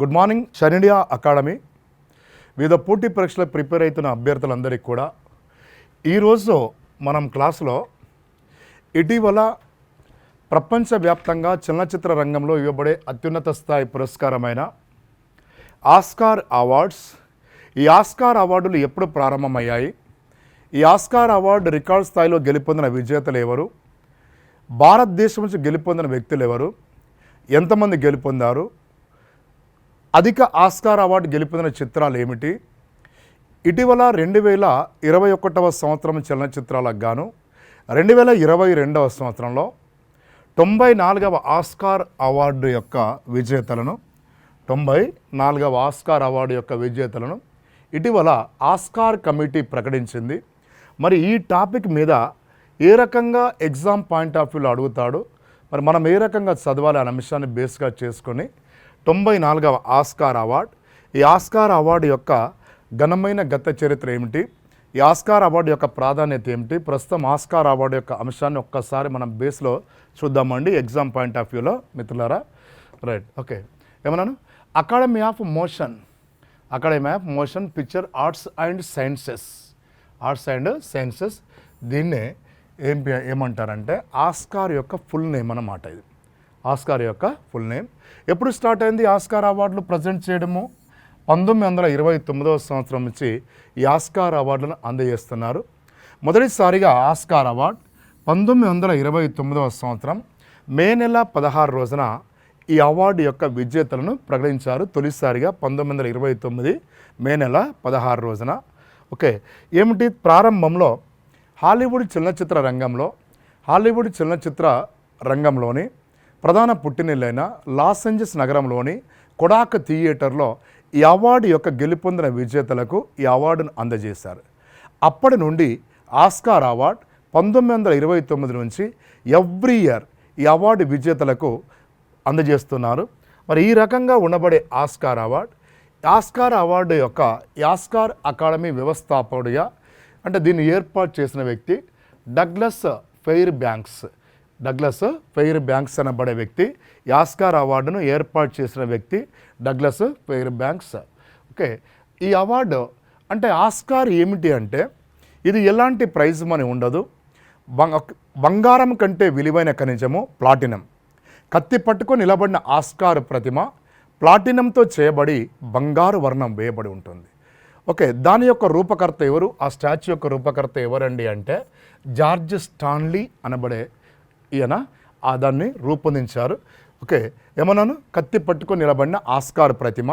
Good morning షనిడియా academy. వివిధ పోటీ పరీక్షలకు ప్రిపేర్ అవుతున్న అభ్యర్థులందరికీ కూడా ఈరోజు మనం క్లాసులో ఇటీవల ప్రపంచవ్యాప్తంగా చలనచిత్ర రంగంలో ఇవ్వబడే అత్యున్నత స్థాయి పురస్కారమైన ఆస్కార్ అవార్డ్స్, ఈ ఆస్కార్ అవార్డులు ఎప్పుడు ప్రారంభమయ్యాయి, ఈ ఆస్కార్ అవార్డు రికార్డ్ స్థాయిలో గెలుపొందిన విజేతలు ఎవరు, భారతదేశం నుంచి గెలుపొందిన వ్యక్తులు ఎవరు, ఎంతమంది గెలుపొందారు, అధిక ఆస్కార్ అవార్డు గెలుపొందిన చిత్రాలు ఏమిటి, ఇటీవల 2021వ సంవత్సరం చలనచిత్రాలకు గాను 2022వ సంవత్సరంలో 94వ ఆస్కార్ అవార్డు యొక్క విజేతలను 94వ ఆస్కార్ అవార్డు యొక్క విజేతలను ఇటీవల ఆస్కార్ కమిటీ ప్రకటించింది. మరి ఈ టాపిక్ మీద ఏ రకంగా ఎగ్జామ్ పాయింట్ ఆఫ్ వ్యూలో అడుగుతాడు, మరి మనం ఏ రకంగా చదవాలి అనే అంశాన్ని బేస్గా చేసుకొని 94వ ఆస్కార్ అవార్డు, ఈ ఆస్కార్ అవార్డు యొక్క ఘనమైన గత చరిత్ర ఏమిటి, ఈ ఆస్కార్ అవార్డు యొక్క ప్రాధాన్యత ఏమిటి, ప్రస్తుతం ఆస్కార్ అవార్డు యొక్క అంశాన్ని ఒక్కసారి మనం బేస్లో చూద్దామండి ఎగ్జామ్ పాయింట్ ఆఫ్ వ్యూలో మిత్రులారా. Right, okay. ఏమన్నాను? Academy of motion picture arts and sciences దీన్నే ఏమంటారంటే ఆస్కార్ యొక్క ఫుల్ నేమ్ అన్నమాట. ఇది ఆస్కార్ యొక్క ఫుల్ నేమ్. ఎప్పుడు స్టార్ట్ అయింది ఆస్కార్ అవార్డులు ప్రజెంట్ చేయడము? 1929వ సంవత్సరం నుంచి ఈ ఆస్కార్ అవార్డులను అందజేస్తున్నారు. మొదటిసారిగా ఆస్కార్ అవార్డు 1929వ సంవత్సరం మే నెల 16 రోజున ఈ అవార్డు యొక్క విజేతలను ప్రకటించారు. తొలిసారిగా 1929 మే నెల 16 రోజున. ఓకే, ఏమిటి ప్రారంభంలో హాలీవుడ్ చలనచిత్ర రంగంలోని ప్రధాన పుట్టినిల్లైన లాస్ ఏంజల్స్ నగరంలోని కొడాక్ థియేటర్లో ఈ అవార్డు యొక్క గెలుపొందిన విజేతలకు ఈ అవార్డును అందజేశారు. అప్పటి నుండి ఆస్కార్ అవార్డు 1929 నుంచి ఎవ్రీ ఇయర్ ఈ అవార్డు విజేతలకు అందజేస్తున్నారు. మరి ఈ రకంగా ఉండబడే ఆస్కార్ అవార్డు యొక్క ఆస్కార్ అకాడమీ వ్యవస్థాపకుడిగా అంటే దీన్ని ఏర్పాటు చేసిన వ్యక్తి డగ్లస్ ఫెయిర్ బ్యాంక్స్ అనబడే వ్యక్తి. ఈ ఆస్కార్ అవార్డును ఏర్పాటు చేసిన వ్యక్తి డగ్లస్ ఫెయిర్ బ్యాంక్స్. ఓకే, ఈ అవార్డు అంటే ఆస్కార్ ఏమిటి అంటే ఇది ఎలాంటి ప్రైజ్ మనీ ఉండదు. బంగారం కంటే విలువైన ఖనిజము ప్లాటినం. కత్తి పట్టుకొని నిలబడిన ఆస్కార్ ప్రతిమ ప్లాటినంతో చేయబడి బంగారు వర్ణం వేయబడి ఉంటుంది. ఓకే, దాని యొక్క రూపకర్త ఎవరు? ఆ స్టాచ్యూ యొక్క రూపకర్త ఎవరండి అంటే జార్జ్ స్టాన్లీ అనబడే ఈయన దాన్ని రూపొందించారు. ఓకే, ఏమన్నాను? కత్తి పట్టుకొని నిలబడిన ఆస్కార్ ప్రతిమ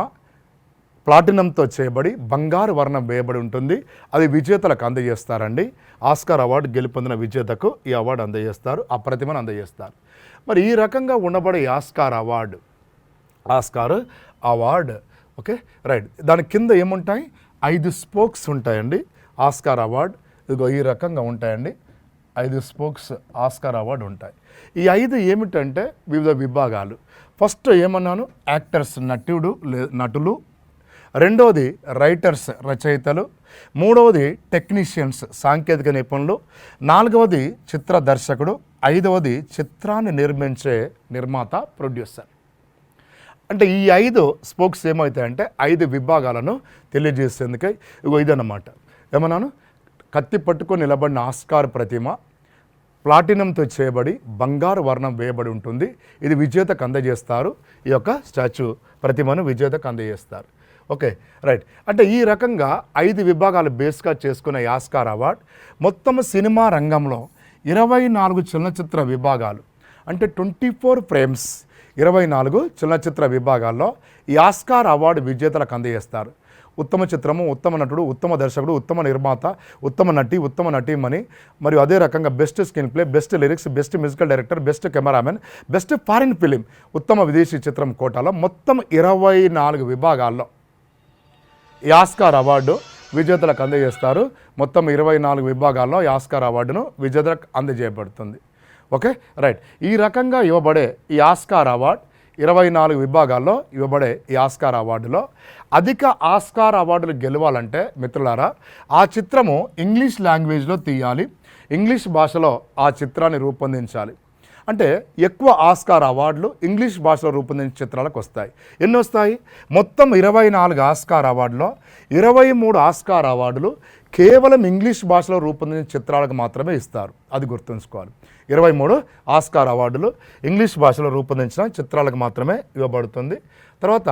ప్లాటినంతో చేయబడి బంగారు వర్ణం వేయబడి ఉంటుంది. అది విజేతలకు అందజేస్తారండి. ఆస్కార్ అవార్డు గెలుపొందిన విజేతకు ఈ అవార్డు అందజేస్తారు, ఆ ప్రతిమను అందజేస్తారు. మరి ఈ రకంగా ఉండబడే ఆస్కార్ అవార్డు ఓకే రైట్. దాని కింద ఏముంటాయి? 5 స్పోక్స్ ఉంటాయండి. ఆస్కార్ అవార్డు ఇదిగో ఈ రకంగా ఉంటాయండి. 5 స్పోక్స్ ఆస్కార్ అవార్డు ఉంటాయి. ఈ 5 ఏమిటంటే వివిధ విభాగాలు. ఫస్ట్ ఏమన్నాను? యాక్టర్స్ నటులు, రెండవది రైటర్స్ రచయితలు, మూడవది టెక్నీషియన్స్ సాంకేతిక నిపుణులు, నాలుగవది చిత్ర దర్శకుడు, ఐదవది చిత్రాన్ని నిర్మించే నిర్మాత ప్రొడ్యూసర్. అంటే ఈ 5 స్పోక్స్ ఏమవుతాయంటే 5 విభాగాలను తెలియజేసేందుకై ఇగో ఇదన్నమాట. ఏమన్నాను? కత్తి పట్టుకొని నిలబడిన ఆస్కార్ ప్రతిమ ప్లాటినంతో చేయబడి బంగారు వర్ణం వేయబడి ఉంటుంది. ఇది విజేతకు అందజేస్తారు. ఈ యొక్క స్టాచ్యూ ప్రతిమను విజేతకు అందజేస్తారు. Okay right. అంటే ఈ రకంగా 5 విభాగాలు బేస్గా చేసుకున్న ఆస్కార్ అవార్డు మొత్తం సినిమా రంగంలో 24 చలనచిత్ర విభాగాలు అంటే 24 ఫ్రేమ్స్ 24 చలనచిత్ర విభాగాల్లో ఈ ఆస్కార్ అవార్డు విజేతలకు అందజేస్తారు. ఉత్తమ చిత్రము, ఉత్తమ నటుడు, ఉత్తమ దర్శకుడు, ఉత్తమ నిర్మాత, ఉత్తమ నటి, ఉత్తమ నటీమణి, మరియు అదే రకంగా best screen play, best lyrics, best musical director, best cameraman, best foreign film, ఉత్తమ విదేశీ చిత్రం కోటాలో మొత్తం 24 విభాగాల్లో ఈ ఆస్కార్ అవార్డు విజేతలకు అందజేస్తారు. మొత్తం 24 విభాగాల్లో ఈ ఆస్కార్ అవార్డును విజేతలకు అందజేయబడుతుంది. Okay right. ఈ రకంగా ఇవ్వబడే ఈ ఆస్కార్ అవార్డు 24 విభాగాల్లో ఇవ్వబడే ఈ ఆస్కార్ అవార్డులో అధిక ఆస్కార్ అవార్డులు గెలవాలంటే మిత్రులారా ఆ చిత్రము ఇంగ్లీష్ లాంగ్వేజ్లో తీయాలి, ఇంగ్లీష్ భాషలో ఆ చిత్రాన్ని రూపొందించాలి. అంటే ఎక్కువ ఆస్కార్ అవార్డులు ఇంగ్లీష్ భాషలో రూపొందించిన చిత్రాలకు వస్తాయి. ఎన్ని వస్తాయి? మొత్తం 24 ఆస్కార్ అవార్డులో 23 ఆస్కార్ అవార్డులు కేవలం ఇంగ్లీష్ భాషలో రూపొందించిన చిత్రాలకు మాత్రమే ఇస్తారు. అది గుర్తుంచుకోవాలి. 23 ఆస్కార్ అవార్డులు ఇంగ్లీష్ భాషలో రూపొందించిన చిత్రాలకు మాత్రమే ఇవ్వబడుతుంది. తర్వాత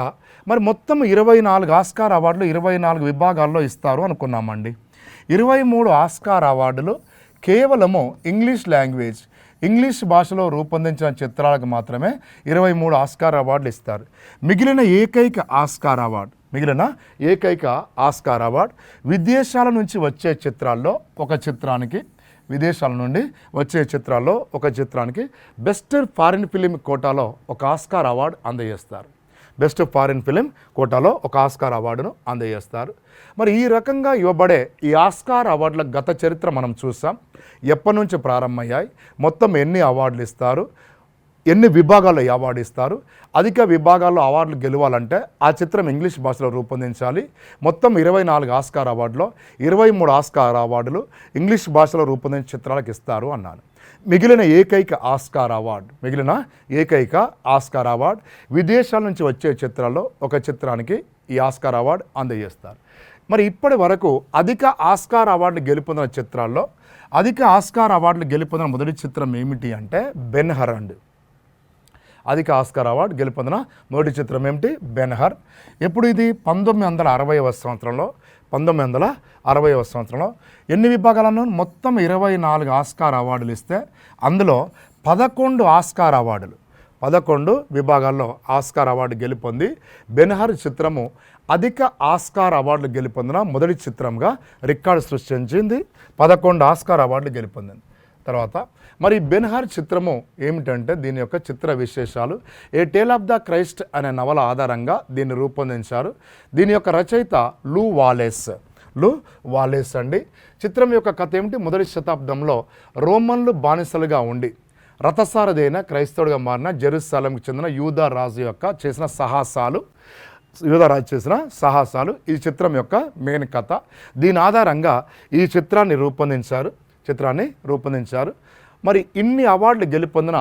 మరి మొత్తం 24 ఆస్కార్ అవార్డులు 24 విభాగాల్లో ఇస్తారు అనుకున్నామండి. 23 ఆస్కార్ అవార్డులు కేవలము ఇంగ్లీష్ భాషలో రూపొందించిన చిత్రాలకు మాత్రమే 23 ఆస్కార్ అవార్డులు ఇస్తారు. మిగిలిన ఏకైక ఆస్కార్ అవార్డు విదేశాల నుంచి వచ్చే చిత్రాల్లో ఒక చిత్రానికి బెస్ట్ ఫారిన్ ఫిలిం కోటాలో ఒక ఆస్కార్ అవార్డు అందజేస్తారు. బెస్ట్ ఫారిన్ ఫిలిం కోటాలో ఒక ఆస్కార్ అవార్డును అందజేస్తారు. మరి ఈ రకంగా ఇవ్వబడే ఈ ఆస్కార్ అవార్డుల గత చరిత్ర మనం చూసాం. ఎప్పటి నుంచి ప్రారంభమయ్యాయి, మొత్తం ఎన్ని అవార్డులు ఇస్తారు, ఎన్ని విభాగాల్లో ఈ అవార్డు ఇస్తారు, అధిక విభాగాల్లో అవార్డులు గెలవాలంటే ఆ చిత్రం ఇంగ్లీష్ భాషలో రూపొందించాలి. మొత్తం 24 ఆస్కార్ అవార్డులో 23 ఆస్కార్ అవార్డులు ఇంగ్లీష్ భాషలో రూపొందించిన చిత్రాలకు ఇస్తారు అన్నాను. మిగిలిన ఏకైక ఆస్కార్ అవార్డు విదేశాల నుంచి వచ్చే చిత్రాల్లో ఒక చిత్రానికి ఈ ఆస్కార్ అవార్డు అందజేస్తారు. మరి ఇప్పటి వరకు అధిక ఆస్కార్ అవార్డులు గెలుపొందిన చిత్రాల్లో మొదటి చిత్రం ఏమిటి అంటే బెన్ హర్ అండి. అధిక ఆస్కార్ అవార్డు గెలుపొందిన మొదటి చిత్రం ఏమిటి? Ben her. ఎప్పుడు ఇది? 1960వ సంవత్సరంలో. ఎన్ని విభాగాలను? మొత్తం 24 ఆస్కార్ అవార్డులు ఇస్తే అందులో 11 విభాగాల్లో ఆస్కార్ అవార్డు గెలుపొంది బెన్ హర్ చిత్రము అధిక ఆస్కార్ అవార్డులు గెలుపొందిన మొదటి చిత్రంగా రికార్డు సృష్టించింది. 11 ఆస్కార్ అవార్డులు గెలుపొందింది. తర్వాత మరి బెన్ హర్ చిత్రము ఏమిటంటే దీని యొక్క చిత్ర విశేషాలు. ఏ టేల్ ఆఫ్ ద క్రైస్ట్ అనే నవల ఆధారంగా దీన్ని రూపొందించారు. దీని యొక్క రచయిత లూ వాలెస్ అండి. చిత్రం యొక్క కథ ఏమిటి? మొదటి శతాబ్దంలో రోమన్లు బానిసలుగా ఉండి రథసారథైన క్రైస్తవుడిగా మారిన జెరూసలేంకి చెందిన యూదా రాజు చేసిన సాహసాలు ఈ చిత్రం యొక్క మెయిన్ కథ. దీని ఆధారంగా ఈ చిత్రాన్ని రూపొందించారు. మరి ఇన్ని అవార్డులు గెలుపొందిన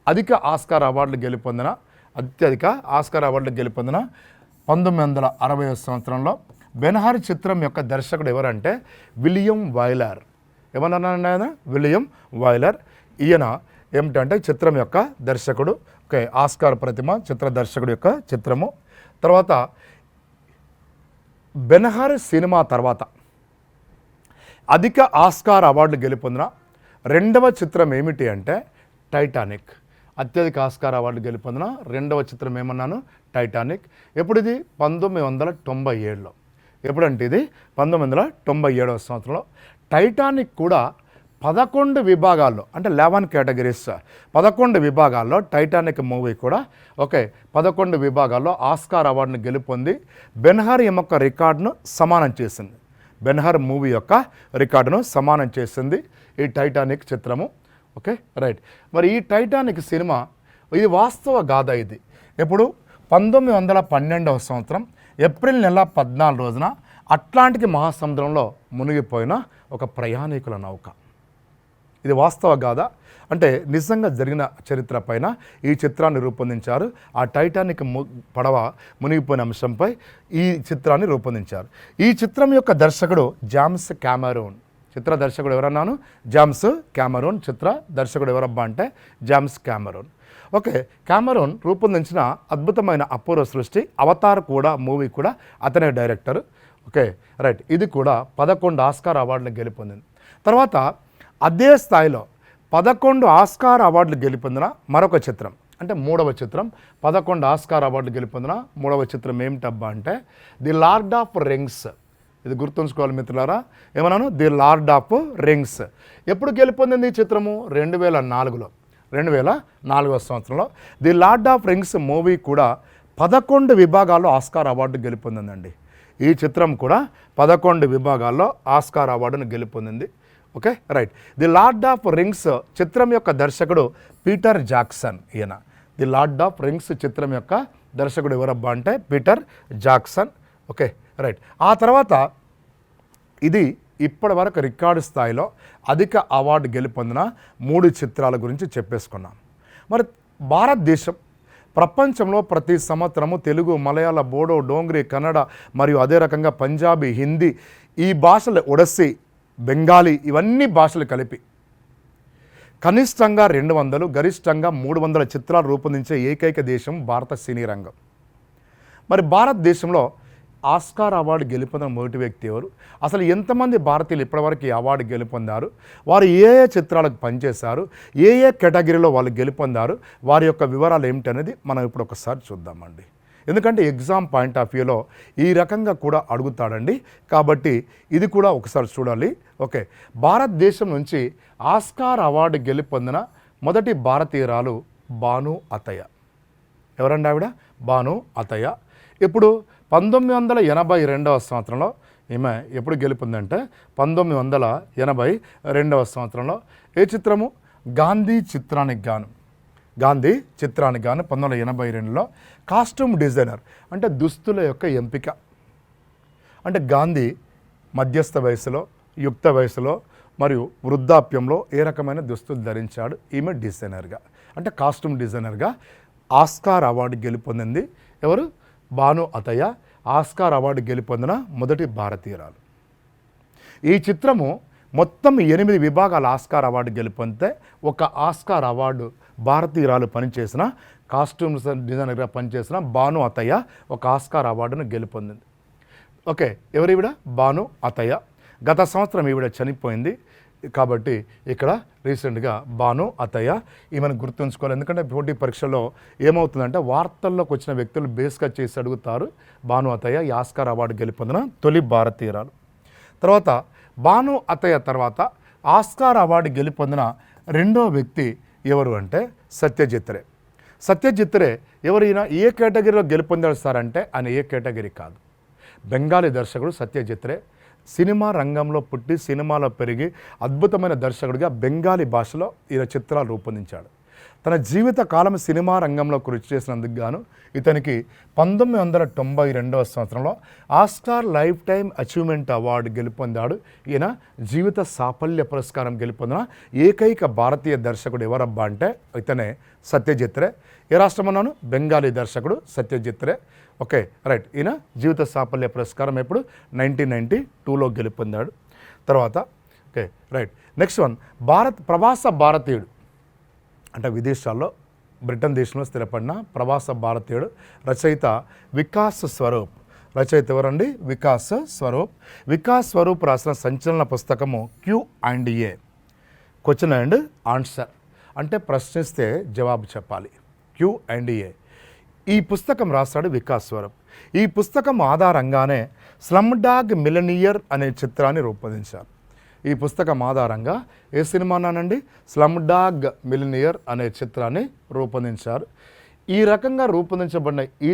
అత్యధిక ఆస్కార్ అవార్డులు గెలుపొందిన 1960వ సంవత్సరంలో బెన్ హర్ చిత్రం యొక్క దర్శకుడు ఎవరంటే విలియం వైలర్. విలియం వైలర్. ఈయన ఏమిటంటే చిత్రం యొక్క దర్శకుడు. ఓకే, ఆస్కార్ ప్రతిమ చిత్ర దర్శకుడు యొక్క చిత్రము. తర్వాత బెన్ హర్ సినిమా తర్వాత అధిక ఆస్కార్ అవార్డులు గెలుపొందిన రెండవ చిత్రం ఏమిటి అంటే టైటానిక్. అత్యధిక ఆస్కార్ అవార్డు గెలుపొందిన రెండవ చిత్రం ఏమన్నాను? టైటానిక్. ఎప్పుడు ఇది? 1997లో. ఎప్పుడంటే ఇది 1997వ సంవత్సరంలో. టైటానిక్ కూడా 11 విభాగాల్లో అంటే 11 కేటగిరీస్ 11 విభాగాల్లో టైటానిక్ మూవీ కూడా 11 విభాగాల్లో ఆస్కార్ అవార్డును గెలుపొంది బెన్ హర్ యొక్క రికార్డును సమానం చేసింది. బెన్ హర్ మూవీ యొక్క రికార్డును సమానం చేసింది ఈ టైటానిక్ చిత్రము. Okay, right. మరి ఈ టైటానిక్ సినిమా ఇది వాస్తవ గాథ. ఇది ఎప్పుడు? 1912వ సంవత్సరం ఏప్రిల్ నెల 14 రోజున అట్లాంటిక్ మహాసముద్రంలో మునిగిపోయిన ఒక ప్రయాణికుల నౌక. ఇది వాస్తవ గాథ. అంటే నిజంగా జరిగిన చరిత్ర పైన ఈ చిత్రాన్ని రూపొందించారు. ఆ టైటానిక్ పడవ మునిగిపోయిన అంశంపై ఈ చిత్రాన్ని రూపొందించారు. ఈ చిత్రం యొక్క దర్శకుడు జేమ్స్ కెమెరూన్. చిత్ర దర్శకుడు ఎవరన్నాను? James Cameroon. చిత్ర దర్శకుడు ఎవరబ్బా అంటే జేమ్స్ కెమెరూన్. ఓకే, కెమెరూన్ రూపొందించిన అద్భుతమైన అపూర్వ సృష్టి అవతార్ కూడా మూవీ కూడా అతనే డైరెక్టర్. Okay, right. ఇది కూడా 11 ఆస్కార్ అవార్డులు గెలుపొందింది. తర్వాత అదే స్థాయిలో 11 ఆస్కార్ అవార్డులు గెలుపొందిన మరొక చిత్రం అంటే మూడవ చిత్రం 11 ఆస్కార్ అవార్డులు గెలుపొందిన మూడవ చిత్రం ఏమిటబ్బా అంటే ది లార్డ్ ఆఫ్ రింగ్స్. ఇది గుర్తుంచుకోవాలి మిత్రులారా. ఏమన్నాను? The lord of rings. ఎప్పుడు గెలుపొందింది ఈ చిత్రము? 2004వ సంవత్సరంలో. The lord of rings movie కూడా 11 విభాగాల్లో ఆస్కార్ అవార్డు గెలుపొందిందండి. ఈ చిత్రం కూడా 11 విభాగాల్లో ఆస్కార్ అవార్డును గెలుపొందింది. Okay, right. The lord of rings చిత్రం యొక్క దర్శకుడు పీటర్ జాక్సన్. ఈయన ది లార్డ్ ఆఫ్ రింగ్స్ చిత్రం యొక్క దర్శకుడు ఎవరబ్బా అంటే పీటర్ జాక్సన్. Okay, right. ఆ తర్వాత ఇది ఇప్పటి వరకు రికార్డు స్థాయిలో అధిక అవార్డు గెలుపొందిన 3 చిత్రాల గురించి చెప్పేసుకున్నాం. మరి భారతదేశం ప్రపంచంలో ప్రతి సంవత్సరము తెలుగు, మలయాళ, బోడో, డోంగ్రీ, కన్నడ మరియు అదే రకంగా పంజాబీ, హిందీ ఈ భాషలు, ఒడస్సీ, బెంగాలీ ఇవన్నీ భాషలు కలిపి కనిష్టంగా 200 గరిష్టంగా 300 చిత్రాలు రూపొందించే ఏకైక దేశం భారత సినీ రంగం. మరి భారతదేశంలో ఆస్కార్ అవార్డు గెలుపొందిన మొదటి వ్యక్తి ఎవరు? అసలు ఎంతమంది భారతీయులు ఇప్పటివరకు ఈ అవార్డు గెలుపొందారు? వారు ఏ చిత్రాలకు పనిచేశారు? ఏ కేటగిరీలో వాళ్ళు గెలుపొందారు? వారి యొక్క వివరాలు ఏమిటనేది మనం ఇప్పుడు ఒకసారి చూద్దామండి. ఎందుకంటే ఎగ్జామ్ పాయింట్ ఆఫ్ వ్యూలో ఈ రకంగా కూడా అడుగుతాడండి, కాబట్టి ఇది కూడా ఒకసారి చూడాలి. ఓకే, భారతదేశం నుంచి ఆస్కార్ అవార్డు గెలుపొందిన మొదటి భారతీయురాలు భాను అతయ్య. ఎవరండి ఆవిడ? భాను అతయ్య. ఇప్పుడు 1982వ సంవత్సరంలో ఈమె ఎప్పుడు గెలుపొందంటే 1982వ సంవత్సరంలో ఏ చిత్రము? గాంధీ చిత్రానికి గాను 1982లో కాస్ట్యూమ్ డిజైనర్ అంటే దుస్తుల యొక్క ఎంపిక. అంటే గాంధీ మధ్యస్థ వయసులో, యుక్త వయసులో మరియు వృద్ధాప్యంలో ఏ రకమైన దుస్తులు ధరించాడు? ఈమె డిజైనర్గా అంటే కాస్ట్యూమ్ డిజైనర్గా ఆస్కార్ అవార్డు గెలుపొందింది. ఎవరు? భాను అతయ్య. ఆస్కార్ అవార్డు గెలుపొందిన మొదటి భారతీయురాలు. ఈ చిత్రము మొత్తం 8 విభాగాల ఆస్కార్ అవార్డు గెలుపొందితే ఒక ఆస్కార్ అవార్డు భారతీయురాలు పనిచేసిన కాస్ట్యూమ్ డిజైనర్గా పనిచేసిన భాను అతయ్య ఒక ఆస్కార్ అవార్డును గెలుపొందింది. ఓకే, ఎవరు ఈవిడ? భాను అతయ్య. గత సంవత్సరం ఈవిడ చనిపోయింది, కాబట్టి ఇక్కడ రీసెంట్గా భాను అతయ్య ఈమెను గుర్తుంచుకోవాలి. ఎందుకంటే పోటీ పరీక్షల్లో ఏమవుతుందంటే వార్తల్లోకి వచ్చిన వ్యక్తులు బేస్గా చేసి అడుగుతారు. భాను అతయ్య ఈ ఆస్కార్ అవార్డు గెలుపొందిన తొలి భారతీయురాలు. తర్వాత భాను అతయ్య తర్వాత ఆస్కార్ అవార్డు గెలుపొందిన రెండో వ్యక్తి ఎవరు అంటే సత్యజిత్ రే. సత్యజిత్ రే ఎవరైనా ఏ కేటగిరీలో గెలుపొందాడు సార్ అంటే ఆయన ఏ కేటగిరీ కాదు. బెంగాలీ దర్శకుడు సత్యజిత్ రే. సినిమా రంగంలో పుట్టి సినిమాలో పెరిగి అద్భుతమైన దర్శకుడిగా బెంగాలీ భాషలో ఈయన చిత్రాలు రూపొందించాడు. తన జీవిత కాలం సినిమా రంగంలో కృషి చేసినందుకు గాను ఇతనికి 1992వ సంవత్సరంలో Oscar lifetime achievement award గెలుపొందాడు. ఈయన జీవిత సాఫల్య పురస్కారం గెలుపొందిన ఏకైక భారతీయ దర్శకుడు ఎవరబ్బా అంటే ఇతనే సత్యజిత్ రే. ఏ రాష్ట్రం అన్నాను? బెంగాలీ దర్శకుడు సత్యజిత్ రే. Okay, right. ఈయన జీవిత సాఫల్య పురస్కారం ఎప్పుడు? 1992లో గెలుపొందాడు. తర్వాత ఓకే, రైట్. నెక్స్ట్ వన్, ప్రవాస భారతీయుడు అంటే విదేశాల్లో బ్రిటన్ దేశంలో స్థిరపడిన ప్రవాస భారతీయుడు రచయిత వికాస్ స్వరూప్. రచయిత ఎవరండి? వికాస్ స్వరూప్. వికాస్ స్వరూప్ రాసిన సంచలన పుస్తకము Q&A, క్వశ్చన్ అండ్ ఆన్సర్ అంటే ప్రశ్నిస్తే జవాబు చెప్పాలి. Q&A ఈ పుస్తకం రాశాడు వికాస్ స్వరూప్. ఈ పుస్తకం ఆధారంగానే స్లమ్ డాగ్ మిలియనీర్ అనే చిత్రాన్ని రూపొందించారు. ఈ పుస్తకం ఆధారంగా ఏ సినిమానండి? స్లమ్ డాగ్ మిలియనీర్ అనే చిత్రాన్ని రూపొందించారు. ఈ రకంగా రూపొందించబడిన ఈ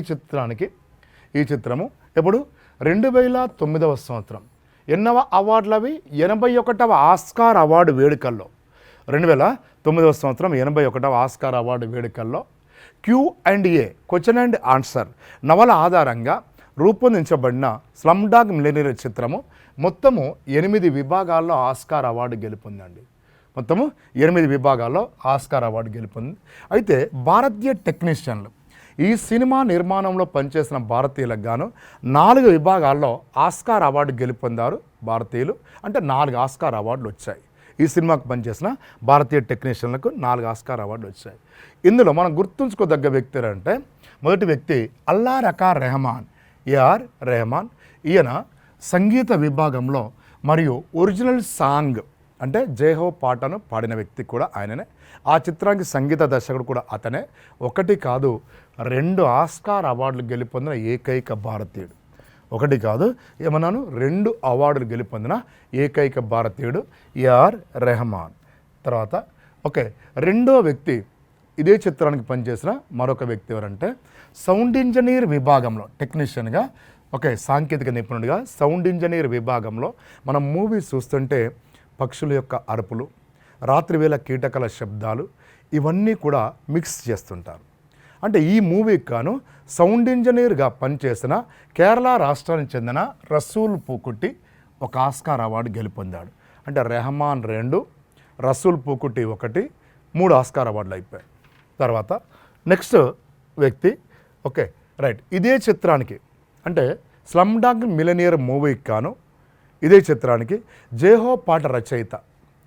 చిత్రము ఎప్పుడు? 2009వ సంవత్సరం ఎన్నవ అవార్డులు అవి? 81వ ఆస్కార్ అవార్డు వేడుకల్లో. 2009వ సంవత్సరం 81వ ఆస్కార్ అవార్డు వేడుకల్లో Q&A క్వశ్చన్ అండ్ ఆన్సర్ నవల ఆధారంగా రూపొందించబడిన స్లమ్ డాగ్ మిలియనీర్ చిత్రము మొత్తము 8 విభాగాల్లో ఆస్కార్ అవార్డు గెలుపొందండి. మొత్తము 8 విభాగాల్లో ఆస్కార్ అవార్డు గెలుపొంది. అయితే భారతీయ టెక్నీషియన్లు ఈ సినిమా నిర్మాణంలో పనిచేసిన భారతీయులకు గాను 4 విభాగాల్లో ఆస్కార్ అవార్డు గెలుపొందారు భారతీయులు. అంటే 4 ఆస్కార్ అవార్డులు వచ్చాయి. ఈ సినిమాకు పనిచేసిన భారతీయ టెక్నీషియన్లకు 4 ఆస్కార్ అవార్డులు వచ్చాయి. ఇందులో మనం గుర్తుంచుకోదగ్గ వ్యక్తి అంటే మొదటి వ్యక్తి అల్లా రకా రెహమాన్, AR రెహమాన్. ఈయన సంగీత విభాగంలో మరియు ఒరిజినల్ సాంగ్ అంటే జయహో పాటను పాడిన వ్యక్తి కూడా ఆయననే. ఆ చిత్రానికి సంగీత దర్శకుడు కూడా అతనే. 1 కాదు 2 ఆస్కార్ అవార్డులు గెలుపొందిన ఏకైక భారతీయుడు. 1 కాదు ఏమన్నాను, 2 అవార్డులు గెలుపొందిన ఏకైక భారతీయుడు AR రెహమాన్. తర్వాత ఓకే, రెండో వ్యక్తి ఇదే చిత్రానికి పనిచేసిన మరొక వ్యక్తి ఎవరంటే సౌండ్ ఇంజనీర్ విభాగంలో టెక్నీషియన్గా, ఓకే, సాంకేతిక నిపుణుడిగా సౌండ్ ఇంజనీర్ విభాగంలో మనం మూవీ చూస్తుంటే పక్షుల యొక్క అరుపులు, రాత్రివేళ కీటకల శబ్దాలు ఇవన్నీ కూడా మిక్స్ చేస్తుంటారు. అంటే ఈ మూవీకి గాను సౌండ్ ఇంజనీర్గా పనిచేసిన కేరళ రాష్ట్రానికి చెందిన రసూల్ పూకుట్టి ఒక ఆస్కార్ అవార్డు గెలుపొందాడు. అంటే రెహమాన్ 2, రసూల్ పూకుటి 1, 3 ఆస్కార్ అవార్డులు అయిపోయాయి. తర్వాత నెక్స్ట్ వ్యక్తి ఓకే రైట్ ఇదే చిత్రానికి అంటే స్లమ్ డాగ్ మిలియనియర్ మూవీకి కాను ఇదే చిత్రానికి జేహో పాట రచయిత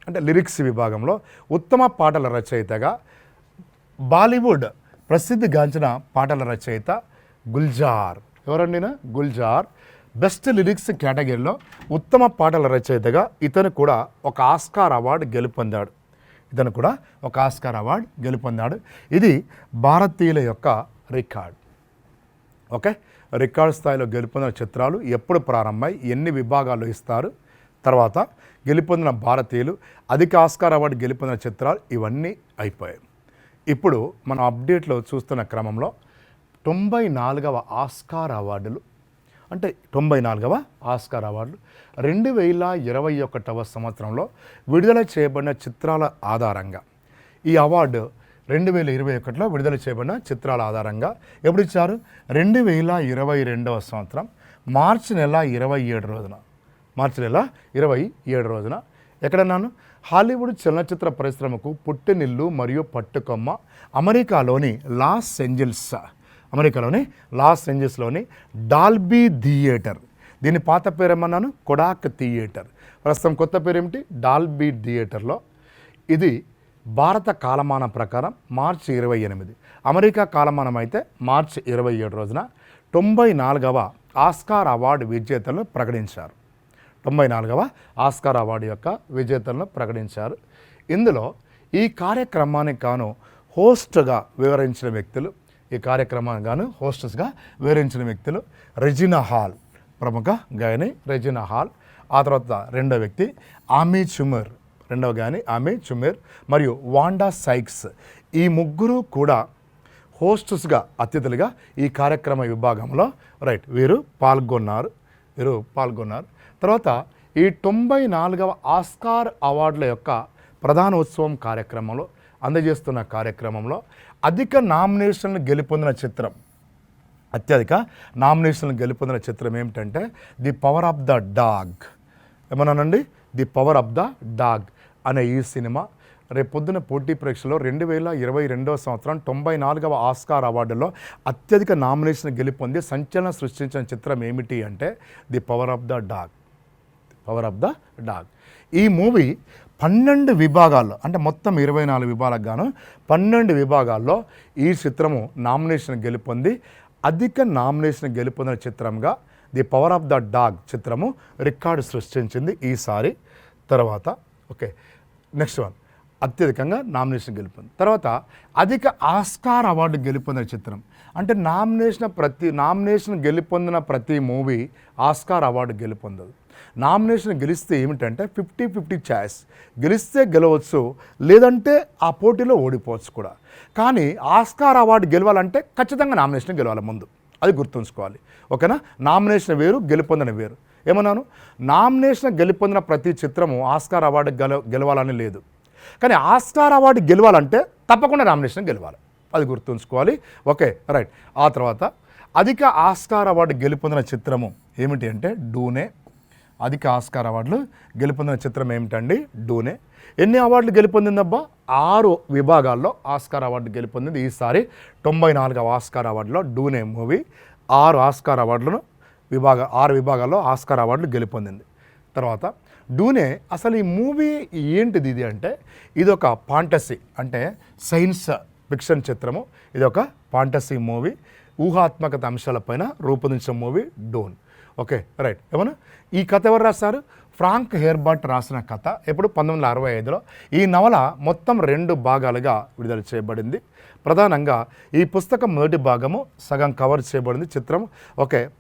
అంటే లిరిక్స్ విభాగంలో ఉత్తమ పాటల రచయితగా బాలీవుడ్ ప్రసిద్ధిగాంచిన పాటల రచయిత గుల్జార్. ఎవరండినా? గుల్జార్. బెస్ట్ లిరిక్స్ కేటగిరీలో ఉత్తమ పాటల రచయితగా ఇతను కూడా ఒక ఆస్కార్ అవార్డు గెలుపొందాడు. ఇది భారతీయుల యొక్క రికార్డ్. ఓకే, రికార్డ్ స్థాయిలో గెలుపొందిన చిత్రాలు ఎప్పుడు ప్రారంభమై ఎన్ని విభాగాల్లో ఇస్తారు, తర్వాత గెలుపొందిన భారతీయులు, అధిక ఆస్కార్ అవార్డు గెలుపొందిన చిత్రాలు ఇవన్నీ అయిపోయాయి. ఇప్పుడు మనం అప్డేట్లో చూస్తున్న క్రమంలో 94వ ఆస్కార్ అవార్డులు అంటే 94వ ఆస్కార్ అవార్డులు 2021వ సంవత్సరంలో విడుదల చేయబడిన చిత్రాల ఆధారంగా ఈ అవార్డు 2021లో విడుదల చేయబడిన చిత్రాల ఆధారంగా ఎప్పుడు ఇచ్చారు? 2022వ సంవత్సరం మార్చి నెల 27 రోజున ఎక్కడన్నాను? హాలీవుడ్ చలనచిత్ర పరిశ్రమకు పుట్టినిల్లు మరియు పట్టుకొమ్మ అమెరికాలోని లాస్ ఏంజల్స్లోని డాల్బీ థియేటర్. దీని పాత పేరు ఏమన్నాను? Kodak theatre. ప్రస్తుతం కొత్త పేరు ఏమిటి? డాల్బీ థియేటర్లో. ఇది భారత కాలమానం ప్రకారం మార్చి 28, అమెరికా కాలమానం అయితే మార్చి 27 రోజున 94వ ఆస్కార్ అవార్డు విజేతలను ప్రకటించారు. 94వ ఆస్కార్ అవార్డు యొక్క విజేతలను ప్రకటించారు. ఇందులో ఈ కార్యక్రమానికి గాను హోస్ట్గా వివరించిన వ్యక్తులు రెజినా హాల్, ప్రముఖ గాయని రెజినా హాల్. ఆ తర్వాత రెండో గాయని ఆమీ చుమెర్ మరియు వాండా సైక్స్. ఈ ముగ్గురు కూడా హోస్ట్స్గా అతిథులుగా ఈ కార్యక్రమ విభాగంలో వీరు పాల్గొన్నారు. తర్వాత ఈ 94వ ఆస్కార్ అవార్డుల యొక్క ప్రధాన ఉత్సవం కార్యక్రమంలో అందజేస్తున్న కార్యక్రమంలో అత్యధిక నామినేషన్లు గెలుపొందిన చిత్రం ఏమిటంటే the power of the dog. ఏమన్నానండి? The power of the dog అనే ఈ సినిమా రేపొద్దున పోటీ పరీక్షలో 2022వ సంవత్సరం 94వ ఆస్కార్ అవార్డులో అత్యధిక నామినేషన్ గెలుపొంది సంచలనం సృష్టించిన చిత్రం ఏమిటి అంటే the power of the dog. ఈ మూవీ 12 విభాగాల్లో అంటే మొత్తం 24 విభాగాలకు గాను 12 విభాగాల్లో ఈ చిత్రము నామినేషన్ గెలుపొంది అధిక నామినేషన్ గెలుపొందిన చిత్రంగా the power of the dog చిత్రము రికార్డు సృష్టించింది ఈసారి. తర్వాత నెక్స్ట్ వన్ అత్యధికంగా నామినేషన్ గెలుపొంది. తర్వాత అధిక ఆస్కార్ అవార్డు గెలుపొందిన చిత్రం అంటే నామినేషన్ గెలుపొందిన ప్రతి మూవీ ఆస్కార్ అవార్డు గెలుపొందదు. నామినేషన్ గెలిస్తే ఏమిటంటే 50-50 ఛాయిస్, గెలిస్తే గెలవచ్చు, లేదంటే ఆ పోటీలో ఓడిపోవచ్చు కూడా. కానీ ఆస్కార్ అవార్డు గెలవాలంటే ఖచ్చితంగా నామినేషన్ గెలవాలి ముందు, అది గుర్తుంచుకోవాలి. ఓకేనా? నామినేషన్ వేరు, గెలుపొందిన వేరు. ఏమన్నాను? నామినేషన్ గెలుపొందిన ప్రతి చిత్రము ఆస్కార్ అవార్డు గెలవాలని లేదు, కానీ ఆస్కార్ అవార్డు గెలవాలంటే తప్పకుండా నామినేషన్ గెలవాలి, అది గుర్తుంచుకోవాలి. ఆ తర్వాత అధిక ఆస్కార్ అవార్డు గెలుపొందిన చిత్రము ఏమిటి అంటే డూనే. అధిక ఆస్కార్ అవార్డులు గెలుపొందిన చిత్రం ఏమిటండి? డూనే. ఎన్ని అవార్డులు గెలుపొందిందబ్బా? 6 విభాగాల్లో ఆస్కార్ అవార్డు గెలుపొందింది. ఈసారి 94వ ఆస్కార్ అవార్డులో డూనే మూవీ 6 విభాగాల్లో ఆస్కార్ అవార్డులు గెలుపొందింది. తర్వాత డూనే అసలు ఈ మూవీ ఏంటిది అంటే ఇది ఒక ఫాంటసీ అంటే సైన్స్ ఫిక్షన్ చిత్రము. ఇది ఒక ఫాంటసీ మూవీ, ఊహాత్మకత అంశాలపైన రూపొందించిన మూవీ డూన్. ఏమన్నా ఈ కథ ఎవరు రాశారు? ఫ్రాంక్ హెర్బర్ట్ రాసిన కథ. ఎప్పుడు? 1965లో. ఈ నవల మొత్తం 2 భాగాలుగా విడుదల చేయబడింది. ప్రధానంగా ఈ పుస్తకం మొదటి భాగము సగం కవర్ చేయబడింది. చిత్రం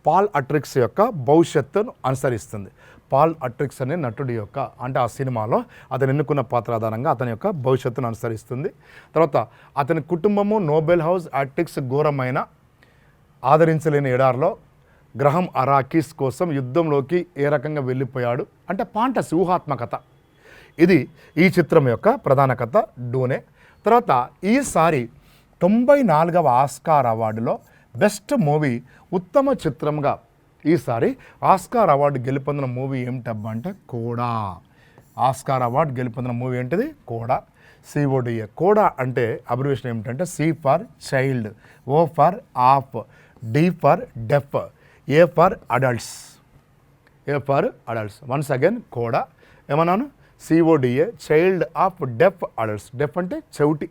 పాల్ అట్రిక్స్ యొక్క భవిష్యత్తును అనుసరిస్తుంది. పాల్ అట్రిక్స్ అనే నటుడి యొక్క అంటే ఆ సినిమాలో అతను ఎన్నుకున్న పాత్ర ఆధారంగా అతని యొక్క భవిష్యత్తును అనుసరిస్తుంది. తర్వాత అతని కుటుంబము నోబెల్ హౌస్ అట్రిక్స్ ఘోరమైన ఆదరించలేని ఎడారిలో గ్రహం అరాకిస్ కోసం యుద్ధంలోకి ఏ రకంగా వెళ్ళిపోయాడు అంటే ఫాంటసీ, ఊహాత్మకత. ఇది ఈ చిత్రం యొక్క ప్రధాన కథ డూనే. తర్వాత ఈసారి 94వ ఆస్కార్ అవార్డులో బెస్ట్ మూవీ ఉత్తమ చిత్రంగా ఈసారి ఆస్కార్ అవార్డు గెలుపొందిన మూవీ ఏమిటబ్బా అంటే కోడా. ఆస్కార్ అవార్డు గెలుపొందిన మూవీ ఏంటిది? కోడా. CODA. కోడా అంటే అబ్రివేషన్ ఏమిటంటే C for child, O for of, D for deaf, A for adults. Once again కోడా ఏమన్నాను? CODA, child of deaf adults. డెఫ్ అంటే చెవిటి.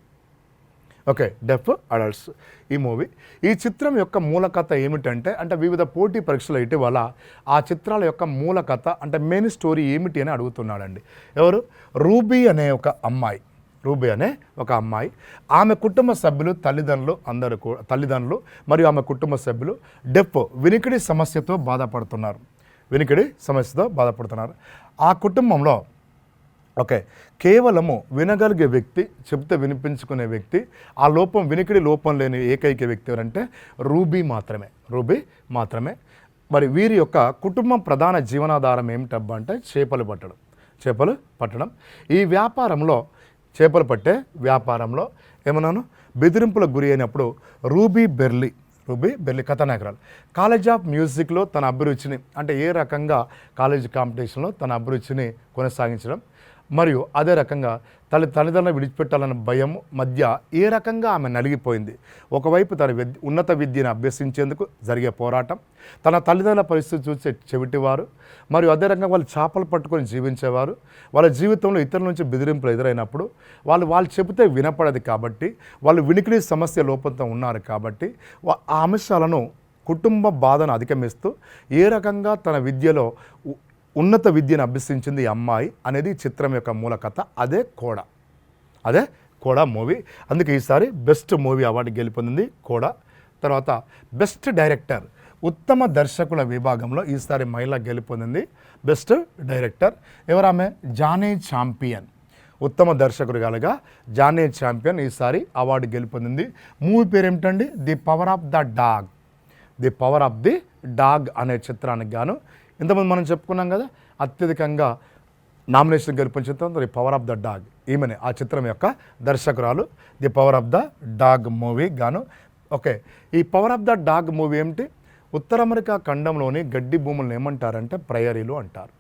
ఓకే, డెఫ్ అడల్ట్స్. ఈ మూవీ, ఈ చిత్రం యొక్క మూల కథ ఏమిటంటే, అంటే వివిధ పోటీ పరీక్షలు ఇటీవల ఆ చిత్రాల యొక్క మూల కథ అంటే మెయిన్ స్టోరీ ఏమిటి అని అడుగుతున్నాడండి. ఎవరు? రూబీ అనే ఒక అమ్మాయి, ఆమె కుటుంబ సభ్యులు, తల్లిదండ్రులు మరియు ఆమె కుటుంబ సభ్యులు డెఫ్, వినికిడి సమస్యతో బాధపడుతున్నారు. ఆ కుటుంబంలో కేవలము వినగలిగే వ్యక్తి, చెప్తే వినిపించుకునే వ్యక్తి, ఆ వినికిడి లోపం లేని ఏకైక వ్యక్తి ఎవరంటే రూబీ మాత్రమే. మరి వీరి యొక్క కుటుంబం ప్రధాన జీవనాధారం ఏమిటబ్బా అంటే చేపలు పట్టడం. ఈ చేపలు పట్టే వ్యాపారంలో ఏమన్నాను? బెదిరింపులకు గురి అయినప్పుడు రూబీ బెర్లీ కథానాయకురాలు కాలేజ్ ఆఫ్ మ్యూజిక్లో తన అభిరుచిని, అంటే ఏ రకంగా కాలేజ్ కాంపిటీషన్లో తన అభిరుచిని కొనసాగించడం, మరియు అదే రకంగా తల్లిదండ్రులను విడిచిపెట్టాలన్న భయం మధ్య ఏ రకంగా ఆమె నలిగిపోయింది. ఒకవైపు తన ఉన్నత విద్యను అభ్యసించేందుకు జరిగే పోరాటం, తన తల్లిదండ్రుల పరిస్థితి చూసే చెవిటివారు, మరియు అదే రకంగా వాళ్ళు చేపలు పట్టుకొని జీవించేవారు. వాళ్ళ జీవితంలో ఇతరుల నుంచి బెదిరింపులు ఎదురైనప్పుడు వాళ్ళు చెబితే వినపడదు కాబట్టి, వాళ్ళు వినికిడి సమస్య లోపంతో ఉన్నారు కాబట్టి, ఆ అంశాలను కుటుంబ బాధను అధిగమిస్తూ ఏ రకంగా తన విద్యలో ఉన్నత విద్యను అభ్యసించింది ఈ అమ్మాయి అనేది చిత్రం యొక్క మూల కథ. అదే కోడా మూవీ. అందుకే ఈసారి బెస్ట్ మూవీ అవార్డు గెలుపొందింది కోడా. తర్వాత బెస్ట్ డైరెక్టర్, ఉత్తమ దర్శకుల విభాగంలో ఈసారి మహిళ గెలుపొందింది. బెస్ట్ డైరెక్టర్ ఎవరామె? Jane Campion. ఉత్తమ దర్శకుడు కలగా జానీ ఛాంపియన్ ఈసారి అవార్డు గెలుపొందింది. మూవీ పేరు ఏమిటండి? The power of the dog అనే చిత్రానికి గాను ఇంతకుముందు మనం చెప్పుకున్నాం కదా, అత్యధికంగా నామినేషన్ గెలుపొందిన చిత్రం the power of the dog. ఈమెనే ఆ చిత్రం యొక్క దర్శకురాలు. The power of the dog movie గాను. ఈ power of the dog movie ఏమిటి? ఉత్తర అమెరికా ఖండంలోని గడ్డి భూములను ఏమంటారంటే ప్రైయరీలు అంటారు.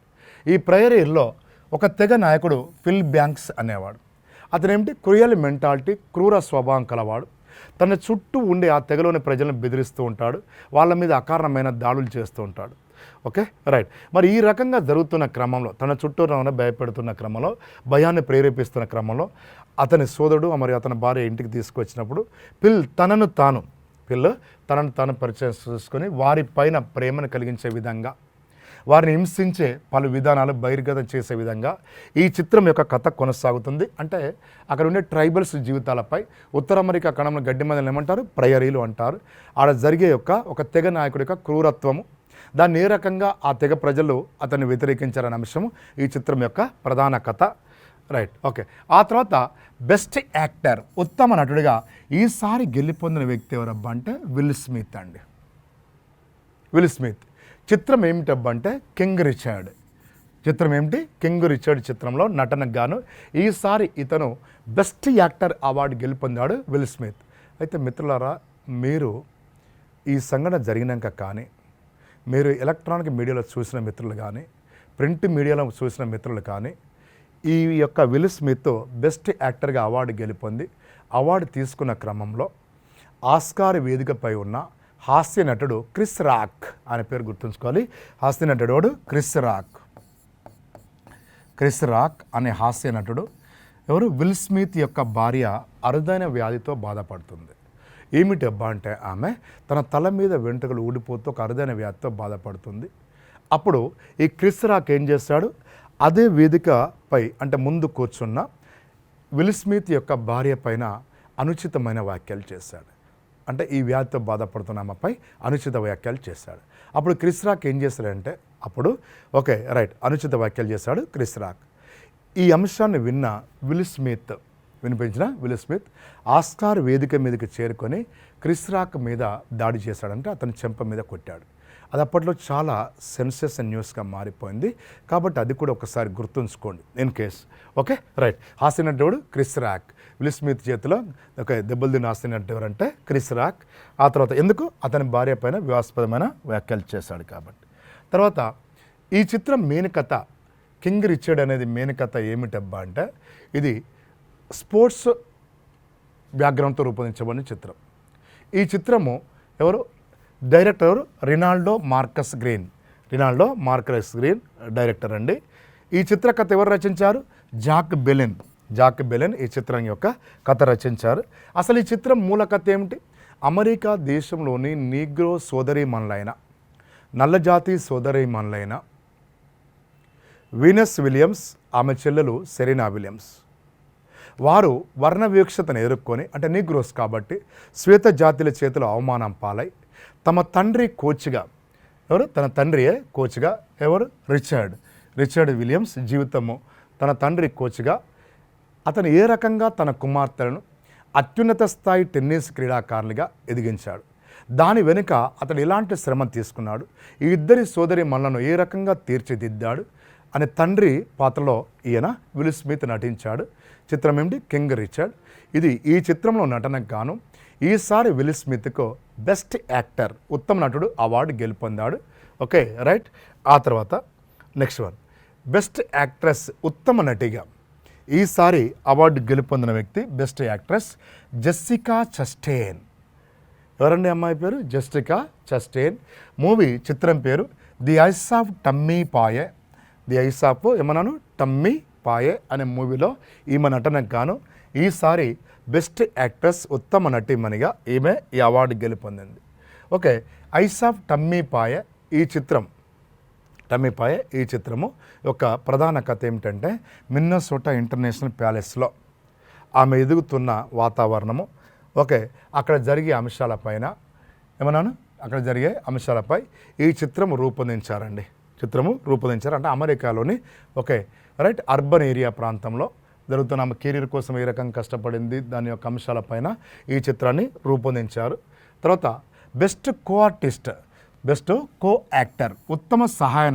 ఈ ప్రైయరీల్లో ఒక తెగ నాయకుడు ఫిల్ బ్యాంక్స్ అనేవాడు. అతనేమిటి? క్రూయల్ మెంటాలిటీ, క్రూర స్వభావం కలవాడు. తన చుట్టూ ఉండే ఆ తెగలోని ప్రజలను బెదిరిస్తూ ఉంటాడు. వాళ్ళ మీద అకారణమైన దాడులు చేస్తూ ఉంటాడు. మరి ఈ రకంగా జరుగుతున్న క్రమంలో, తన చుట్టూ భయపెడుతున్న క్రమంలో, భయాన్ని ప్రేరేపిస్తున్న క్రమంలో అతని సోదరుడు మరియు అతని భార్య ఇంటికి తీసుకొచ్చినప్పుడు తనను తాను పరిచయం చేసుకొని వారి పైన ప్రేమను కలిగించే విధంగా, వారిని హింసించే పలు విధానాలు బహిర్గతం చేసే విధంగా ఈ చిత్రం యొక్క కథ కొనసాగుతుంది. అంటే అక్కడ ఉండే ట్రైబల్స్ జీవితాలపై ఉత్తర అమెరికా ఖండంలో గడ్డి మందలను ఏమంటారు? ప్రైయరీలు అంటారు. ఆడ జరిగే ఒక తెగ నాయకుడి యొక్క క్రూరత్వము, దాన్ని ఏ రకంగా ఆ తెగ ప్రజలు అతన్ని వ్యతిరేకించారనే అంశము ఈ చిత్రం యొక్క ప్రధాన కథ. ఆ తర్వాత బెస్ట్ యాక్టర్, ఉత్తమ నటుడిగా ఈసారి గెలుపొందిన వ్యక్తి ఎవరబ్బా అంటే విల్ స్మిత్. చిత్రం ఏమిటబ్బా అంటే కింగ్ రిచర్డ్. చిత్రంలో నటనకు గాను ఈసారి ఇతను బెస్ట్ యాక్టర్ అవార్డు గెలుపొందాడు విల్ స్మిత్. అయితే మిత్రులారా, మీరు ఈ సంఘటన జరిగినాక కానీ, మీరు ఎలక్ట్రానిక్ మీడియాలో చూసిన మిత్రులు కానీ, ప్రింట్ మీడియాలో చూసిన మిత్రులు కానీ, ఈ యొక్క విల్ స్మిత్ బెస్ట్ యాక్టర్గా అవార్డు గెలుపొంది అవార్డు తీసుకున్న క్రమంలో ఆస్కార్ వేదికపై ఉన్న హాస్య నటుడు క్రిస్ రాక్ అనే పేరు గుర్తుంచుకోవాలి. హాస్య నటుడు క్రిస్ రాక్ అనే హాస్య నటుడు ఎవరు? విల్ స్మిత్ యొక్క భార్య అరుదైన వ్యాధితో బాధపడుతుంది. ఏమిటబ్బా అంటే ఆమె తన తల మీద వెంట్రుకలు ఊడిపోతూ ఒక అరుదైన వ్యాధితో బాధపడుతుంది. అప్పుడు ఈ క్రిస్ రాక్ ఏం చేస్తాడు? అదే వేదికపై అంటే ముందు కూర్చున్న విల్ స్మిత్ యొక్క భార్య పైన అనుచితమైన వ్యాఖ్యలు చేశాడు. అంటే ఈ వ్యాధితో బాధపడుతున్న ఆమెపై అనుచిత వ్యాఖ్యలు చేశాడు. అప్పుడు క్రిస్ రాక్ ఏం చేశాడంటే అనుచిత వ్యాఖ్యలు చేశాడు క్రిస్ రాక్. ఈ అంశాన్ని వినిపించిన విల్ స్మిత్ ఆస్కార్ వేదిక మీదకి చేరుకొని క్రిస్ రాక్ మీద దాడి చేశాడంటే అతని చెంప మీద కొట్టాడు. అది అప్పట్లో చాలా సెన్సేషన్ న్యూస్గా మారిపోయింది. కాబట్టి అది కూడా ఒకసారి గుర్తుంచుకోండి ఇన్ కేస్. హాస్య నటుడు క్రిస్ రాక్. విల్ స్మిత్ చేతిలో దెబ్బలు తిన్న హాస్య నటుడు ఎవరంటే క్రిస్ రాక్. ఆ తర్వాత ఎందుకు? అతని భార్య పైన వివాదాస్పదమైన వ్యాఖ్యలు చేశాడు కాబట్టి. తర్వాత ఈ చిత్రం మెయిన్ కథ కింగ్ రిచర్డ్ అనేది మెయిన్ కథ ఏమిటబ్బా అంటే ఇది స్పోర్ట్స్ బ్యాక్గ్రౌండ్తో రూపొందించబడిన చిత్రం. ఈ చిత్రము ఎవరు డైరెక్టర్ రినాల్డో మార్కస్ గ్రీన్ డైరెక్టర్ అండి. ఈ చిత్ర కథ ఎవరు రచించారు? జాక్ బెలెన్ ఈ చిత్రం యొక్క కథ రచించారు. అసలు ఈ చిత్రం మూల కథ ఏమిటి? అమెరికా దేశంలోని నీగ్రో సోదరీమణులైన నల్లజాతి సోదరీమణులైన వీనస్ విలియమ్స్, ఆమె చెల్లెలు సెరీనా విలియమ్స్, వారు వర్ణ వివక్షతను ఎదుర్కొని అంటే నీగ్రోస్ కాబట్టి శ్వేత జాతుల చేతిలో అవమానం పాలై తమ తండ్రి కోచ్గా తన తండ్రియే కోచ్గా రిచర్డ్ విలియమ్స్ జీవితము తన తండ్రి కోచ్గా అతను ఏ రకంగా తన కుమార్తెలను అత్యున్నత స్థాయి టెన్నిస్ క్రీడాకారులుగా ఎదిగించాడు, దాని వెనుక అతను ఎలాంటి శ్రమ తీసుకున్నాడు, ఈ ఇద్దరి సోదరి మనులను ఏ రకంగా తీర్చిదిద్దాడు అనే తండ్రి పాత్రలో ఈయన విల్ స్మిత్ నటించాడు. చిత్రం ఏమిటి? King Richard. ఈ చిత్రంలో నటనకు గాను ఈసారి విల్ స్మిత్కు బెస్ట్ యాక్టర్ ఉత్తమ నటుడు అవార్డు గెలుపొందాడు. Okay right. ఆ తర్వాత నెక్స్ట్ వన్ బెస్ట్ యాక్ట్రెస్ ఉత్తమ నటిగా ఈసారి అవార్డు గెలుపొందిన వ్యక్తి బెస్ట్ యాక్ట్రెస్ జెస్సికా చస్టైన్. ఎవరండి అమ్మాయి పేరు? జెస్సికా చస్టైన్. మూవీ చిత్రం పేరు ది ఐస్ ఆఫ్ టమ్మీ పాయే. టమ్మీ పాయే అనే మూవీలో ఈమె నటనకు గాను ఈసారి బెస్ట్ యాక్ట్రెస్ ఉత్తమ నటిమణిగా ఈమె ఈ అవార్డు గెలుపొందింది. Okay, eyes of Tammy Faye ఈ చిత్రము యొక్క ప్రధాన కథ ఏమిటంటే మిన్నసోటా ఇంటర్నేషనల్ ప్యాలెస్లో ఆమె ఎదుగుతున్న వాతావరణము, ఓకే, అక్కడ జరిగే అంశాలపై ఈ చిత్రము రూపొందించారు. అంటే అమెరికాలోని ఓకే రైట్ అర్బన్ ఏరియా ప్రాంతంలో జరుగుతున్న ఆమె కెరీర్ కోసం ఏ రకంగా కష్టపడింది దాని యొక్క అంశాలపైన ఈ చిత్రాన్ని రూపొందించారు. తర్వాత బెస్ట్ కో యాక్టర్ ఉత్తమ సహాయ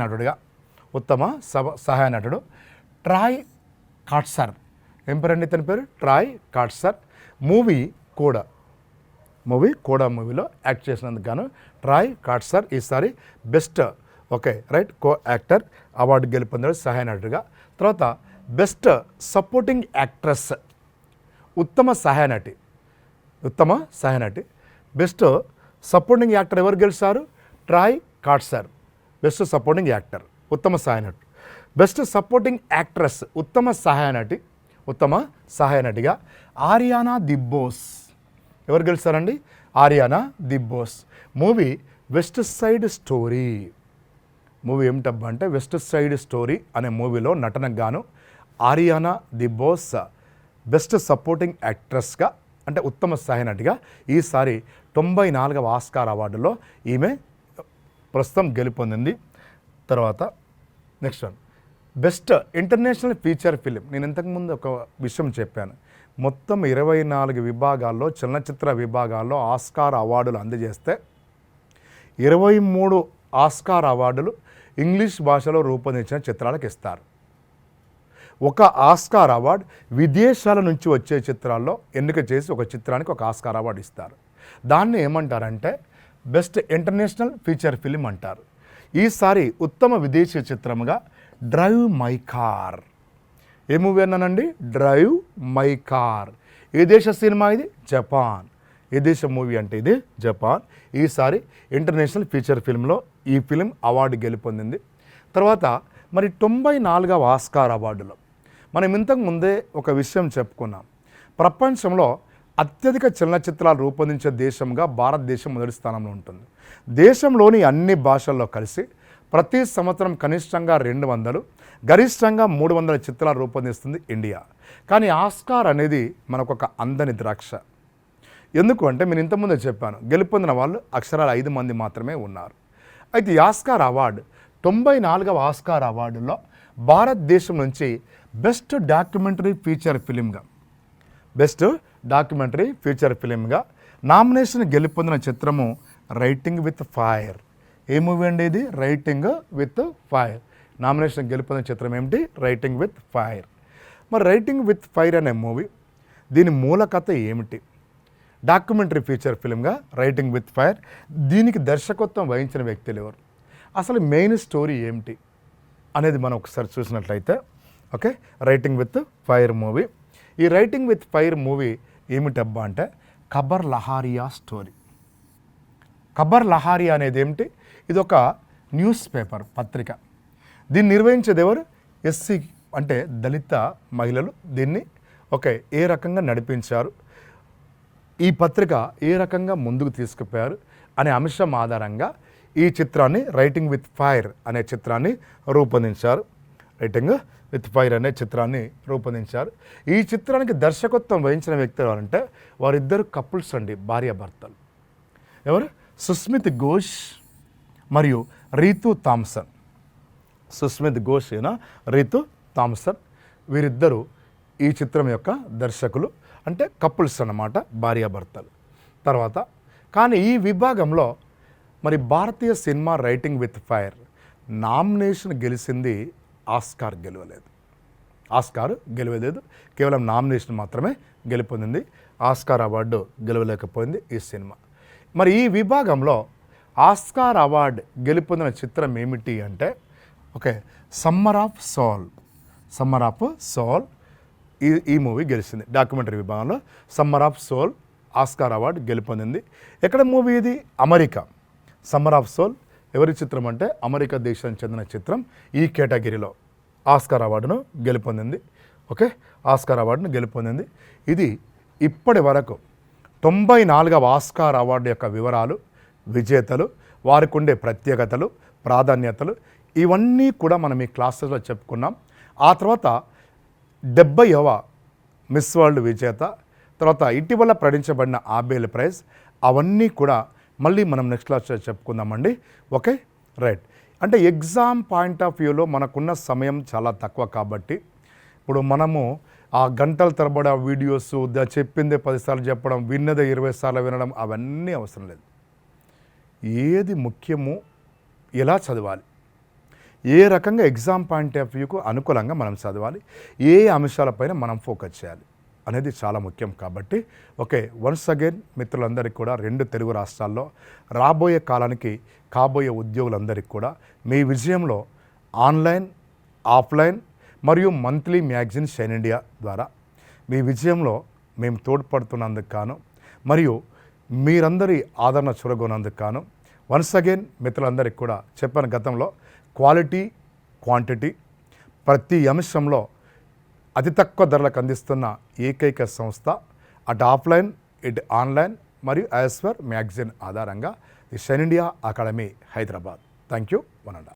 నటుడు ట్రాయ్ కాట్సర్. ఏం పేరండి ఇతని పేరు? ట్రాయ్ కాట్సర్. మూవీ మూవీలో యాక్ట్ చేసినందుకు గాను ట్రాయ్ కాట్సర్ ఈసారి బెస్ట్ కో యాక్టర్ అవార్డు గెలుపొందాడు సహాయ నటుడిగా. తర్వాత బెస్ట్ సపోర్టింగ్ యాక్ట్రెస్ ఉత్తమ సహాయ నటి. బెస్ట్ సపోర్టింగ్ యాక్టర్ ఎవరు గెలిచారు? ట్రాయ్ కాట్సర్ బెస్ట్ సపోర్టింగ్ యాక్టర్ ఉత్తమ సహాయ నటుడు. బెస్ట్ సపోర్టింగ్ యాక్ట్రెస్ ఉత్తమ సహాయ నటిగా ఆరియానా దిబ్బోస్. ఎవరు గెలిచారండి? Ariana DeBose. Movie West Side Story. Movie ఏమిటబ్బా అంటే వెస్ట్ సైడ్ స్టోరీ అనే మూవీలో నటనకు గాను ఆరియానా దిబ్బోస్ బెస్ట్ సపోర్టింగ్ యాక్ట్రెస్గా అంటే ఉత్తమ సహాయ నటిగా ఈసారి 94వ ఆస్కార్ అవార్డులో ఈమె ప్రస్తుతం గెలుపొందింది. తర్వాత next one best international feature film. నేను ఇంతకుముందు ఒక విషయం చెప్పాను, మొత్తం 24 విభాగాల్లో చలనచిత్ర విభాగాల్లో ఆస్కార్ అవార్డులు అందజేస్తే 23 ఆస్కార్ అవార్డులు ఇంగ్లీష్ భాషలో రూపొందించిన చిత్రాలకు ఇస్తారు. ఒక ఆస్కార్ అవార్డు విదేశాల నుంచి వచ్చే చిత్రాల్లో ఎన్నిక చేసి ఒక చిత్రానికి ఒక ఆస్కార్ అవార్డు ఇస్తారు. దాన్ని ఏమంటారంటే బెస్ట్ ఇంటర్నేషనల్ ఫీచర్ ఫిలిం అంటారు. ఈసారి ఉత్తమ విదేశీ చిత్రముగా డ్రైవ్ మై కార్. ఏ మూవీ అన్నానండి? Drive my car. ఏ దేశ సినిమా ఇది? జపాన్. ఏ దేశ మూవీ అంటే ఇది జపాన్. ఈసారి ఇంటర్నేషనల్ ఫీచర్ ఫిల్మ్లో ఈ ఫిలిం అవార్డు గెలుపొందింది. తర్వాత మరి 94వ ఆస్కార్ అవార్డులో మనం ఇంతకు ముందే ఒక విషయం చెప్పుకున్నాం, ప్రపంచంలో అత్యధిక చలనచిత్రాలు రూపొందించే దేశంగా భారతదేశం మొదటి స్థానంలో ఉంటుంది. దేశంలోని అన్ని భాషల్లో కలిసి ప్రతి సంవత్సరం కనిష్టంగా 200 గరిష్టంగా 300 చిత్రాలు రూపొందిస్తుంది ఇండియా. కానీ ఆస్కార్ అనేది మనకొక అందని ద్రాక్ష. ఎందుకు అంటే నేను ఇంతకుముందే చెప్పాను, గెలుపొందిన వాళ్ళు అక్షరాల 5 మంది మాత్రమే ఉన్నారు. అయితే ఈ ఆస్కార్ అవార్డు 94వ ఆస్కార్ అవార్డులో భారతదేశం నుంచి బెస్ట్ డాక్యుమెంటరీ ఫీచర్ ఫిలింగా నామినేషన్ గెలుపొందిన చిత్రము రైటింగ్ విత్ ఫైర్. ఏ మూవీ అండి ఇది? Writing with fire. నామినేషన్ గెలుపొందిన చిత్రం ఏమిటి? Writing with fire. మరి రైటింగ్ విత్ ఫైర్ అనే మూవీ దీని మూల కథ ఏమిటి? డాక్యుమెంటరీ ఫీచర్ ఫిలింగా రైటింగ్ విత్ ఫైర్. దీనికి దర్శకత్వం వహించిన వ్యక్తులు ఎవరు? అసలు మెయిన్ స్టోరీ ఏమిటి అనేది మనం ఒకసారి చూసినట్లయితే okay, writing with fire movie. ఈ రైటింగ్ విత్ ఫైర్ మూవీ ఏమిటబ్బా అంటే ఖబర్ లహారియా స్టోరీ. ఖబర్ లహారియా అనేది ఏమిటి? ఇది ఒక న్యూస్ పేపర్ పత్రిక. దీన్ని నిర్వహించేది ఎవరు? ఎస్సీ అంటే దళిత మహిళలు దీన్ని ఓకే ఏ రకంగా నడిపించారు, ఈ పత్రిక ఏ రకంగా ముందుకు తీసుకుపోయారు అనే అంశం ఆధారంగా ఈ చిత్రాన్ని రైటింగ్ విత్ ఫైర్ అనే చిత్రాన్ని రూపొందించారు. రైటింగ్ విత్ ఫైర్ అనే చిత్రాన్ని రూపొందించారు. ఈ చిత్రానికి దర్శకత్వం వహించిన వ్యక్తి ఎవరంటే వారిద్దరు కపుల్స్ అండి, భార్యాభర్తలు. ఎవరు? సుస్మిత్ ఘోష్ మరియు రీతూ థామ్సన్. సుస్మిత్ ఘోష్ రీతూ థామ్సన్ వీరిద్దరూ ఈ చిత్రం యొక్క దర్శకులు, అంటే కపుల్స్ అన్నమాట, భార్యాభర్తలు. తర్వాత కానీ ఈ విభాగంలో మరి భారతీయ సినిమా రైటింగ్ విత్ ఫైర్ నామినేషన్ గెలిచింది, ఆస్కార్ గెలవలేదు. కేవలం నామినేషన్ మాత్రమే గెలుపొందింది. ఆస్కార్ అవార్డు గెలవలేకపోయింది ఈ సినిమా. మరి ఈ విభాగంలో ఆస్కార్ అవార్డు గెలుపొందిన చిత్రం ఏమిటి అంటే ఓకే సమ్మర్ ఆఫ్ సోల్ ఈ మూవీ గెలిచింది. డాక్యుమెంటరీ విభాగంలో summer of soul Oscar award గెలుపొందింది. ఎక్కడ మూవీ ఇది? అమెరికా. సమ్మర్ ఆఫ్ సోల్ ఎవరి చిత్రం అంటే అమెరికా దేశానికి చెందిన చిత్రం. ఈ కేటగిరీలో ఆస్కార్ అవార్డును గెలుపొందింది. ఓకే, ఆస్కార్ అవార్డును గెలుపొందింది. ఇది ఇప్పటి వరకు 94వ ఆస్కార్ అవార్డు యొక్క వివరాలు, విజేతలు, వారికి ఉండే ప్రత్యేకతలు, ప్రాధాన్యతలు ఇవన్నీ కూడా మనం ఈ క్లాసెస్లో చెప్పుకున్నాం. ఆ తర్వాత 70వ మిస్ వరల్డ్ విజేత, తర్వాత ఇటీవల ప్రకటించబడిన ఆబేల్ ప్రైజ్, అవన్నీ కూడా మళ్ళీ మనం నెక్స్ట్ క్లాస్లో చెప్పుకుందామండి. Okay, right. అంటే ఎగ్జామ్ పాయింట్ ఆఫ్ వ్యూలో మనకున్న సమయం చాలా తక్కువ కాబట్టి ఇప్పుడు మనము ఆ గంటల తరబడి ఆ వీడియోస్ చెప్పిందే 10 సార్లు చెప్పడం, విన్నదే 20 సార్లు వినడం అవన్నీ అవసరం లేదు. ఏది ముఖ్యమో ఎలా చదవాలి, ఏ రకంగా ఎగ్జామ్ పాయింట్ ఆఫ్ వ్యూకు అనుకూలంగా మనం చదవాలి, ఏ అంశాలపైన మనం ఫోకస్ చేయాలి అనేది చాలా ముఖ్యం. కాబట్టి ఓకే, వన్స్ అగైన్ మిత్రులందరికీ కూడా 2 తెలుగు రాష్ట్రాల్లో రాబోయే కాలానికి కాబోయే ఉద్యోగులందరికీ కూడా మీ విజయంలో ఆన్లైన్, ఆఫ్లైన్ మరియు మంత్లీ మ్యాగజైన్ షైన్ ఇండియా ద్వారా మీ విజయంలో మేము తోడ్పడుతున్నందుకు గాను మరియు మీరందరి ఆదరణ చూరగొన్నందుకు గాను వన్స్ అగైన్ మిత్రులందరికీ కూడా చెప్పాను గతంలో, క్వాలిటీ, క్వాంటిటీ ప్రతి అంశంలో అతి తక్కువ ధరలకు అందిస్తున్న ఏకైక సంస్థ అటు ఆఫ్లైన్ ఇటు ఆన్లైన్ మరియు యాజ్ పర్ మ్యాగజైన్ ఆధారంగా the shine India academy Hyderabad. Thank you. One and